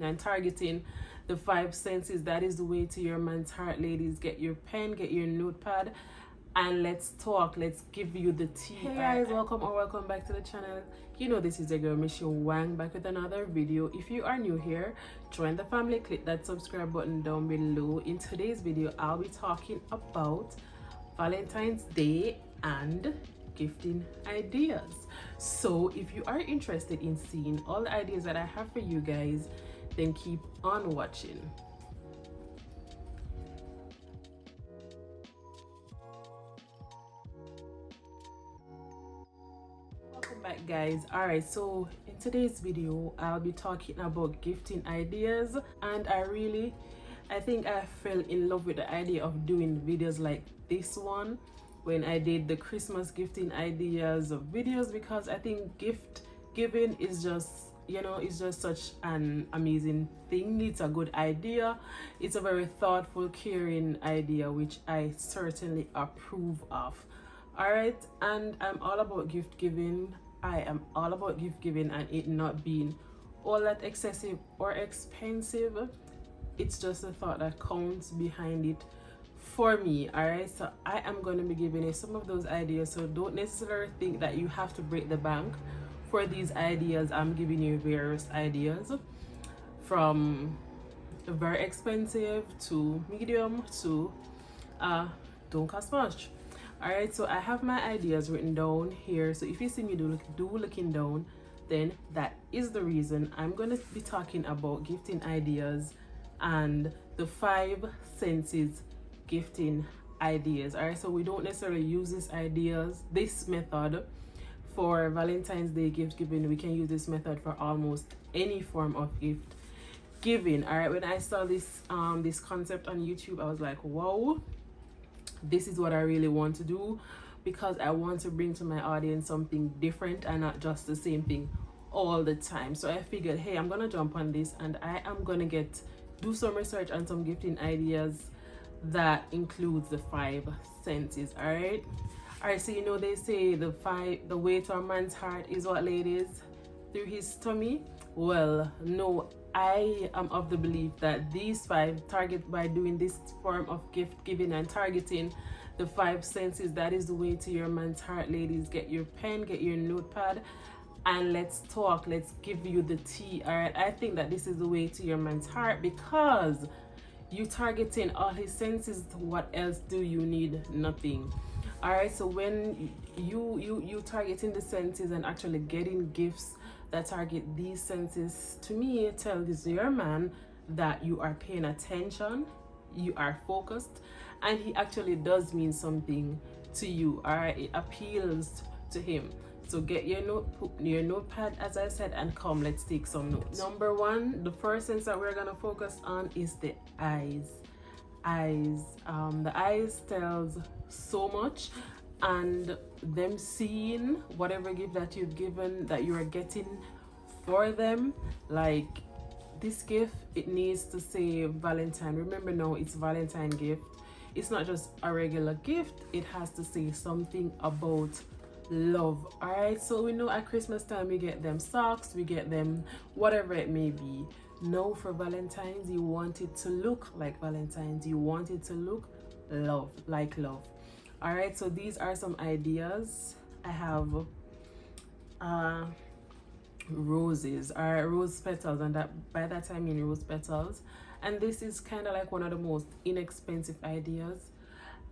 and targeting the five senses. That is the way to your man's heart, ladies. Get your pen, get your notepad, and let's talk. Let's give you the tea. Hey guys, welcome or welcome back to the channel. You know this is your girl Michelle Wang, back with another video. If you are new here, join the family, click that subscribe button down below. In today's video, I'll be talking about Valentine's Day and gifting ideas. So if you are interested in seeing all the ideas that I have for you guys, then keep on watching. Welcome back, guys. All right, so in today's video I'll be talking about gifting ideas, and I think I fell in love with the idea of doing videos like this one when I did the Christmas gifting ideas of videos, because I think gift giving is just, you know, it's just such an amazing thing. It's a good idea. It's a very thoughtful, caring idea, which I certainly approve of. All right, and I'm all about gift giving. I am all about gift giving and it not being all that excessive or expensive. It's just the thought that counts behind it for me. All right, so I am going to be giving you some of those ideas, so don't necessarily think that you have to break the bank for these ideas. I'm giving you various ideas, from very expensive to medium to don't cost much. All right, so I have my ideas written down here, so if you see me looking down, then that is the reason. I'm going to be talking about gifting ideas and the 5 senses gifting ideas. All right, so we don't necessarily use this method for Valentine's Day gift giving. We can use this method for almost any form of gift giving. All right, when I saw this this concept on YouTube, I was like, wow, this is what I really want to do, because I want to bring to my audience something different and not just the same thing all the time. So I figured, hey, I'm gonna jump on this and I am gonna do some research on some gifting ideas that includes the 5 senses. All right, so you know they say the way to a man's heart is what, ladies? Through his tummy. Well, no, I am of the belief that these 5 target, by doing this form of gift giving and targeting the 5 senses, that is the way to your man's heart, ladies. Get your pen, get your notepad, and let's talk. Let's give you the tea. All right, I think that this is the way to your man's heart, because you targeting all his senses. What else do you need? Nothing. All right, so when you targeting the senses and actually getting gifts that target these senses, to me it tells your man that you are paying attention, you are focused, and he actually does mean something to you. All right, it appeals to him. So get your notepad, as I said, and come, let's take some notes. Number 1, the first sense that we're gonna focus on is the eyes. The eyes tells so much, and them seeing whatever gift that you've given, that you are getting for them, like this gift, it needs to say Valentine. Remember now, it's Valentine gift. It's not just a regular gift, it has to say something about love. All right, so we know at Christmas time we get them socks, we get them whatever it may be. No, for Valentine's, you want it to look like Valentine's. You want it to look like love. All right, so these are some ideas. I have roses, all right, rose petals, and by that I mean rose petals. And this is kind of like one of the most inexpensive ideas.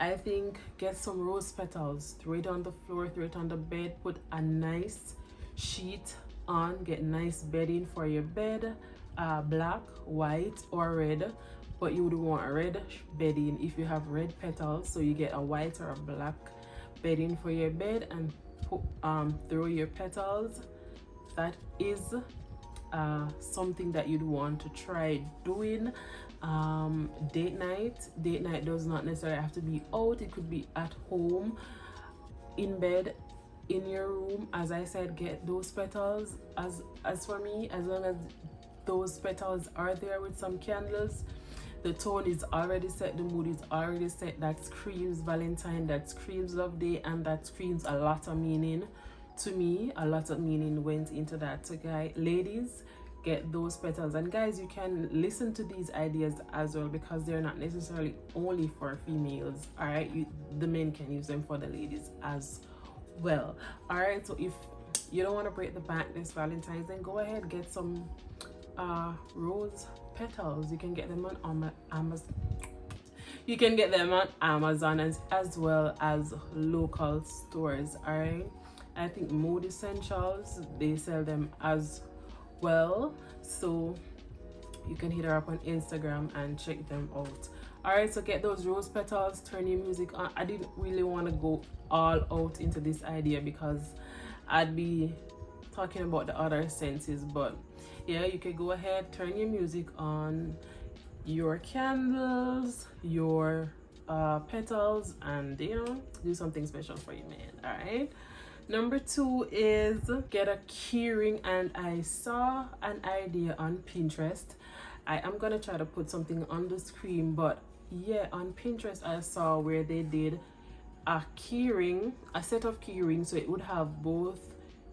I think get some rose petals, throw it on the floor, throw it on the bed, put a nice sheet on, get nice bedding for your bed, black, white, or red, but you would want a red bedding if you have red petals, so you get a white or a black bedding for your bed, and put, throw your petals. That is something that you'd want to try doing. Date night does not necessarily have to be out. It could be at home, in bed, in your room. As I said, get those petals. As for me, as long as those petals are there with some candles, the tone is already set, the mood is already set. That screams Valentine, that screams love day, and that screams a lot of meaning to me. A lot of meaning went into that. So guys, ladies, get those petals. And guys, you can listen to these ideas as well, because they're not necessarily only for females. All right, the men can use them for the ladies as well. All right, so if you don't want to break the bank this Valentine's, then go ahead, get some rose petals. You can get them on Amazon. You can get them on Amazon as well as local stores. All right, I think Mood Essentials, they sell them as well, so you can hit her up on Instagram and check them out. All right, so get those rose petals, turn your music on. I didn't really want to go all out into this idea because I'd be talking about the other senses, but yeah, you could go ahead, turn your music on, your candles, your petals, and do something special for your man. All right, number 2 is get a keyring. And I saw an idea on Pinterest. I am gonna try to put something on the screen, but yeah, on Pinterest I saw where they did a keyring, a set of keyrings, so it would have both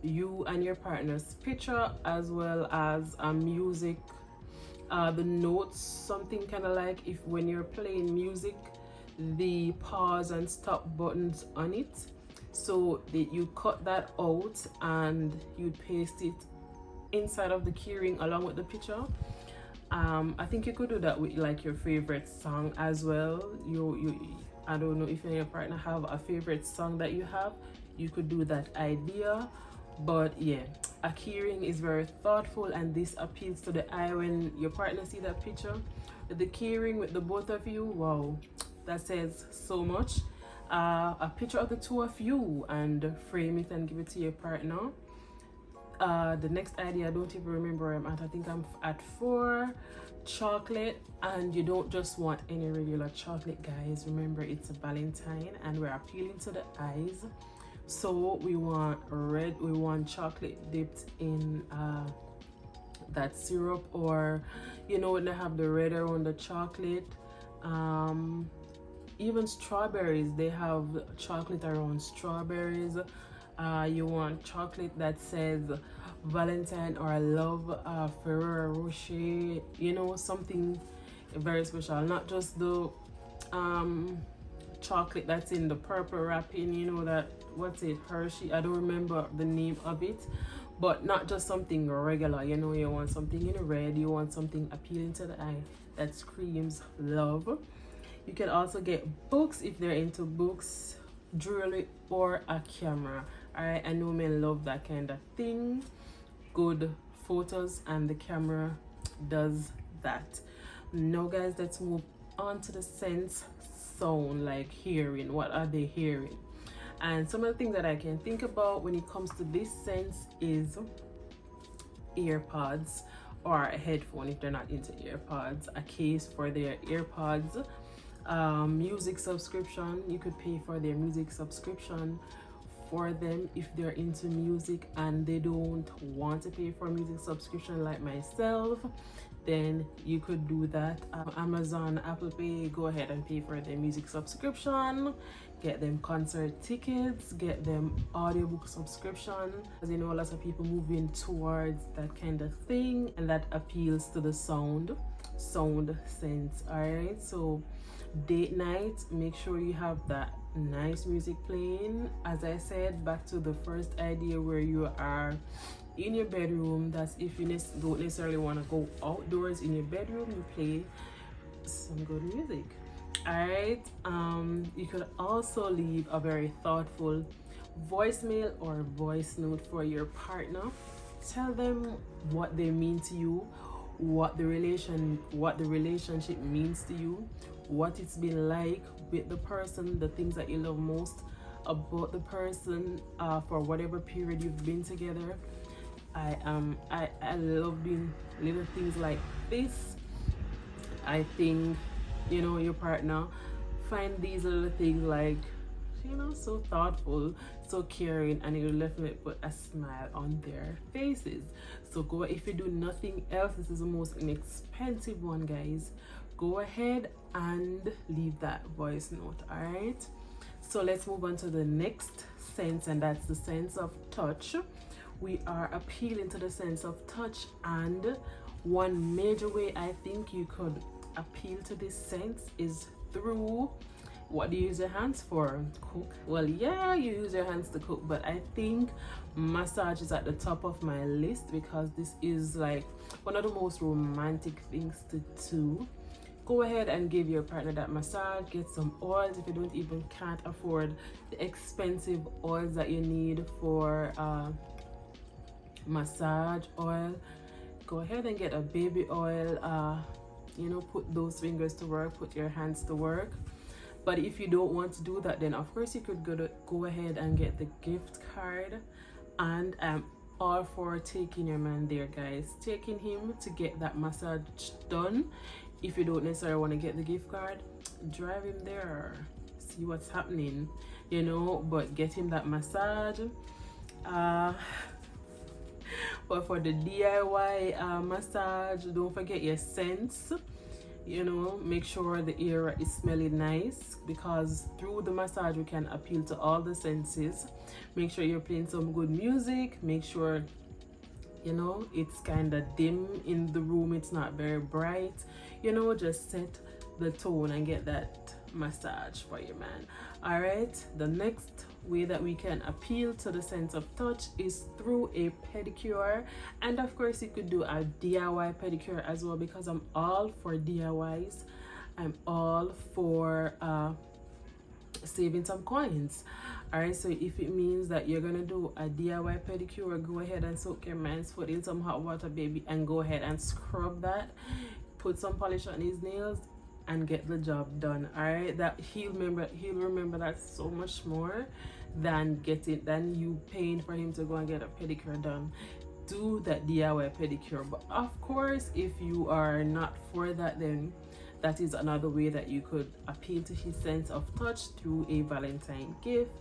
you and your partner's picture as well as a music, the notes, something kind of like if when you're playing music, the pause and stop buttons on it. So you cut that out and you paste it inside of the keyring along with the picture. I think you could do that with like your favorite song as well. I don't know if you and your partner have a favorite song that you have, you could do that idea. But yeah, a keyring is very thoughtful, and this appeals to the eye when your partner see that picture. The keyring with the both of you, wow, that says so much. A picture of the two of you, and frame it and give it to your partner. The next idea, I don't even remember where I'm at. I think I'm at 4. Chocolate. And you don't just want any regular chocolate, guys. Remember, it's a Valentine and we're appealing to the eyes, so we want chocolate dipped in that syrup, or when they have the red around the chocolate. Even strawberries, they have chocolate around strawberries. You want chocolate that says Valentine or love, Ferrero Rocher, something very special, not just the chocolate that's in the purple wrapping, that, what's it, Hershey, I don't remember the name of it, but not just something regular. You want something in red, you want something appealing to the eye that screams love. You can also get books if they're into books, jewelry, or a camera. All right, I know men love that kind of thing. Good photos, and the camera does that. Now guys, let's move on to the sense sound, like hearing. What are they hearing? And some of the things that I can think about when it comes to this sense is earpods, or a headphone if they're not into earpods, a case for their earpods, music subscription. You could pay for their music subscription for them if they're into music and they don't want to pay for a music subscription like myself. Then you could do that. Amazon, Apple Pay, go ahead and pay for their music subscription, get them concert tickets, get them audiobook subscription. As you know, lots of people moving towards that kind of thing, and that appeals to the sound sense. All right, so date night, make sure you have that nice music playing. As I said, back to the first idea where you are in your bedroom, that's if you don't necessarily want to go outdoors. In your bedroom, you play some good music. All right, you could also leave a very thoughtful voicemail or voice note for your partner. Tell them what they mean to you, what the relationship means to you, what it's been like with the person, the things that you love most about the person for whatever period you've been together. I love doing little things like this. I think your partner find these little things like so thoughtful, so caring, and it will definitely put a smile on their faces. So go, if you do nothing else, this is the most inexpensive one, guys. Go ahead and leave that voice note. All right, so let's move on to the next sense, and that's the sense of touch. we are appealing to the sense of touch. And one major way I think you could appeal to this sense is through, what do you use your hands for? Cook. Well, yeah, you use your hands to cook, but I think massage is at the top of my list because this is like one of the most romantic things to do. Go ahead and give your partner that massage. Get some oils if you can't afford the expensive oils that you need for massage oil. Go ahead and get a baby oil. You know, put those fingers to work, put your hands to work. But if you don't want to do that, then of course you could go ahead and get the gift card. And I'm all for taking your man there, guys, taking him to get that massage done. If you don't necessarily want to get the gift card, drive him there, see what's happening, you know, but get him that massage. But for the DIY massage, don't forget your scents. You know, make sure the area is smelling nice, because through the massage we can appeal to all the senses. Make sure you're playing some good music. Make sure, you know, it's kind of dim in the room, it's not very bright. You know, just set the tone and get that massage for your man. All right, the next way that we can appeal to the sense of touch is through a pedicure. And of course you could do a DIY pedicure as well, because I'm all for DIYs. I'm all for saving some coins. All right, so if it means that you're gonna do a DIY pedicure, go ahead and soak your man's foot in some hot water, baby, and go ahead and scrub that, put some polish on his nails, and get the job done. All right, that he'll remember that so much more than you paying for him to go and get a pedicure done. Do that DIY pedicure. But of course, if you are not for that, then that is another way that you could appeal to his sense of touch through a Valentine gift,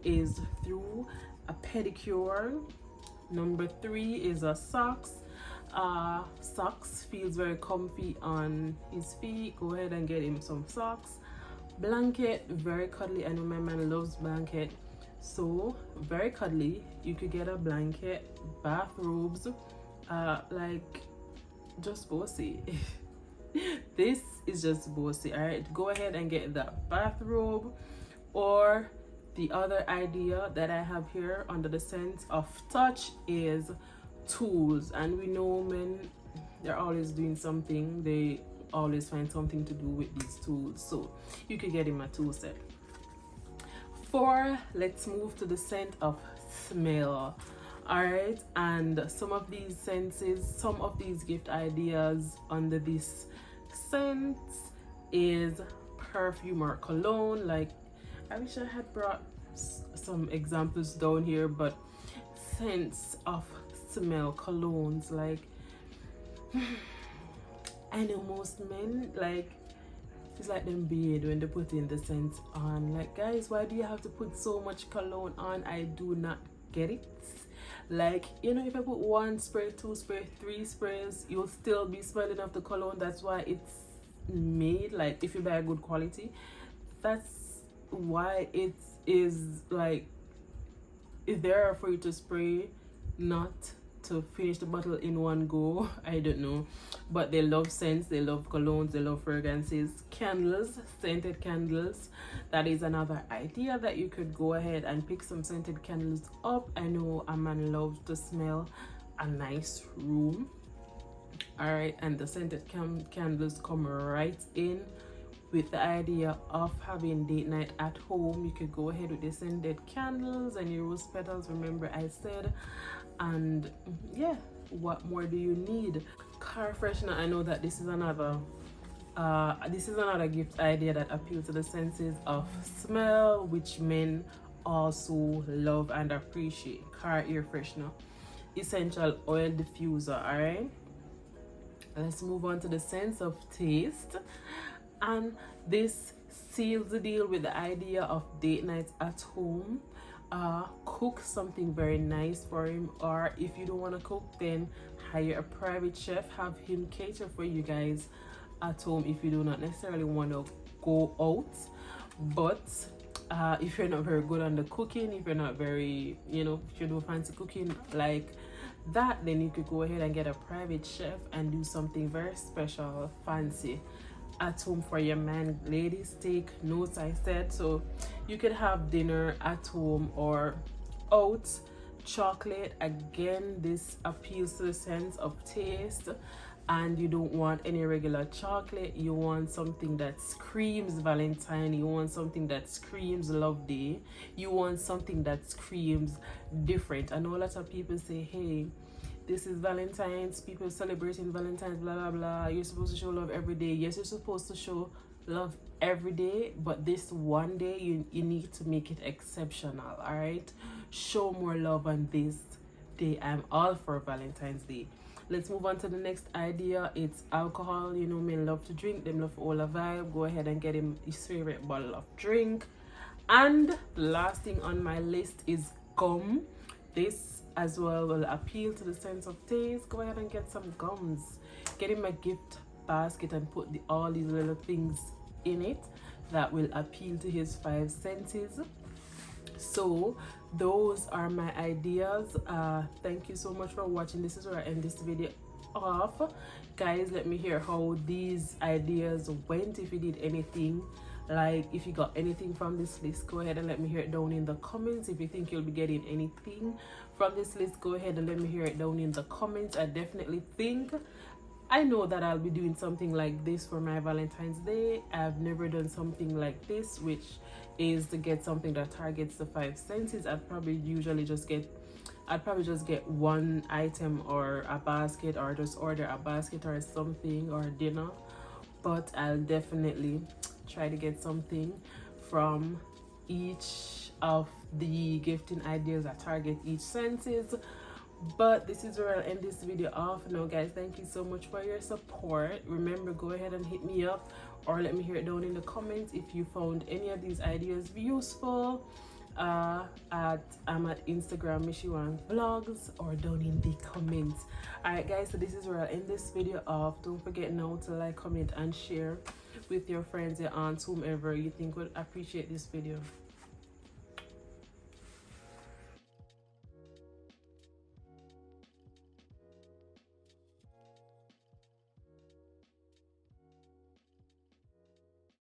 is through a pedicure. Number 3 is a socks. Socks feels very comfy on his feet. Go ahead and get him some socks. Blanket, very cuddly. I know my man loves blanket, so very cuddly. You could get a blanket. Bathrobes, like just bossy. This is just bossy. All right, go ahead and get that bathrobe. Or the other idea that I have here under the sense of touch is tools. And we know men, they're always doing something. They always find something to do with these tools, so you could get him a tool set. 4, let's move to the scent of smell. All right, and some of these senses, some of these gift ideas under this scent is perfume or cologne. Like, I wish I had brought some examples down here, but scents of smell, colognes. Like, I know most men, like, it's like them beard when they put in the scent on. Like, guys, why do you have to put so much cologne on? I do not get it. Like, you know, if I put 1 spray, 2 spray, 3 sprays, you'll still be smelling of the cologne. That's why it's made. Like, if you buy a good quality, that's why it is, like, if they're for you to spray, not to finish the bottle in one go. I don't know, but they love scents, they love colognes, they love fragrances. Candles, scented candles, that is another idea that you could go ahead and pick some scented candles up. I know a man loves to smell a nice room. All right, and the scented candles come right in with the idea of having date night at home. You could go ahead with the scented candles and your rose petals, remember I said. And yeah, what more do you need? Car freshener. I know that this is another gift idea that appeals to the senses of smell, which men also love and appreciate. Car air freshener, essential oil diffuser. All right, let's move on to the sense of taste, and this seals the deal with the idea of date nights at home. Cook something very nice for him, or if you don't want to cook, then hire a private chef, have him cater for you guys at home if you do not necessarily want to go out. But if you're not very good on the cooking, if you're not very, you know, if you do fancy cooking like that, then you could go ahead and get a private chef and do something very special, fancy at home for your man. Ladies, take notes, I said. So you could have dinner at home or out. Chocolate, again, this appeals to the sense of taste, and you don't want any regular chocolate. You want something that screams Valentine. You want something that screams love day. You want something that screams different. I know a lot of people say, hey, this is Valentine's, people celebrating Valentine's, blah blah blah, you're supposed to show love every day. Yes, you're supposed to show love every day, but this one day you need to make it exceptional. All right, show more love on this day. I'm all for Valentine's Day. Let's move on to the next idea. It's alcohol. You know, men love to drink, them love all a vibe. Go ahead and get him his favorite bottle of drink. And the last thing on my list is gum. This as well will appeal to the sense of taste. Go ahead and get some gums. Get him a gift basket and put all these little things in it that will appeal to his five senses. So those are my ideas. Thank you so much for watching. This is where I end this video off. Guys, let me hear how these ideas went. If you did anything, like if you got anything from this list, go ahead and let me hear it down in the comments. If you think you'll be getting anything from this list, go ahead and let me hear it down in the comments. I know that I'll be doing something like this for my Valentine's Day. I've never done something like this, which is to get something that targets the five senses. I'd probably just get one item or a basket, or just order a basket or something, or dinner. But I'll definitely try to get something from each of the gifting ideas that target each senses. But this is where I'll end this video off. Now guys, thank you so much for your support. Remember, go ahead and hit me up or let me hear it down in the comments if you found any of these ideas useful. I'm at Instagram Mishiwan Vlogs, or down in the comments. Alright guys, so this is where I'll end this video off. Don't forget now to like, comment and share with your friends, your aunts, whomever you think would appreciate this video.